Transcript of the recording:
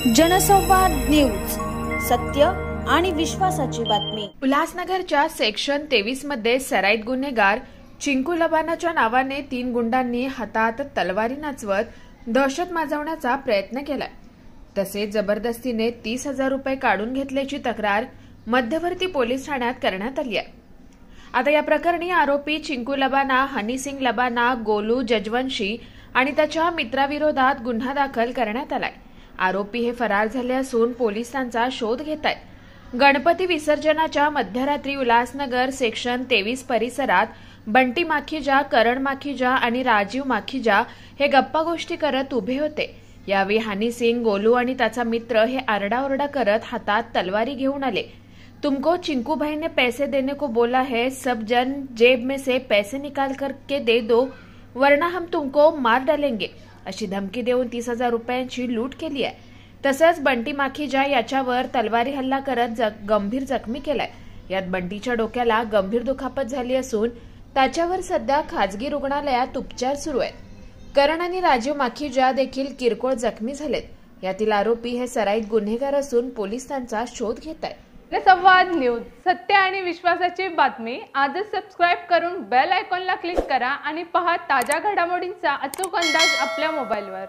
जनसंवाद न्यूज, सत्य आणि विश्वासाची बातमी। उल्हासनगरच्या सेक्शन 23 मध्ये सराईत गुन्हेगार चिंकू लबानाच्या नावाने 3 गुंडांनी हातात तलवारी नाचवत दहशत माजवण्याचा प्रयत्न केलाय। तसेच जबरदस्तीने 30,000 रुपये काढून घेतल्याची तक्रार मध्यवर्ती पोलीस ठाण्यात करण्यात आली आहे। आता या प्रकरणी आरोपी चिंकू लबाना, हनीसिंग लबाना, गोलू जजवंशी आणि त्याच्या मित्राविरोधात गुन्हा दाखल करण्यात आलाय। आरोपी हे फरार झाले असून पोलीस त्यांचा शोध घेत आहेत। गणपती विसर्जनाच्या मध्यरात्री उल्हासनगर सेक्शन 23 परिसरात बंटी माखीजा, करण माखीजा आणि राजीव माखीजा हे गप्पा गोष्टी करत उभे होते। यावेळी हनी सिंग, गोलू आणि त्याचा मित्र हे आरडाओरडा करत हातात तलवारी घेऊन आले। तुमको चिंकू भाई ने पैसे देने को बोला है, सब जन जेब में से पैसे निकाल करके दे दो वरना हम तुमको मार डालेंगे अशी धमकी देऊन 30,000 रुपयांची लूट केली आहे। तसंच बंटी माखीजा याच्यावर तलवारी हल्ला करत गंभीर जखमी केलाय। यात बंटीच्या डोक्याला गंभीर दुखापत झाली असून त्याच्यावर सध्या खाजगी रुग्णालयात उपचार सुरू आहेत। करण आणि राजीव माखीजा देखील किरकोळ जखमी झालेत। यातील आरोपी हे सराईत गुन्हेगार असून पोलीस त्यांचा शोध घेत आहेत। जनसंवाद न्यूज, सत्य आणि विश्वासाची बातमी। आजच सबस्क्राइब करून बेल आयकॉनला क्लिक करा आणि पहा ताज्या घडामोडींचा अचूक अंदाज आपल्या मोबाईलवर।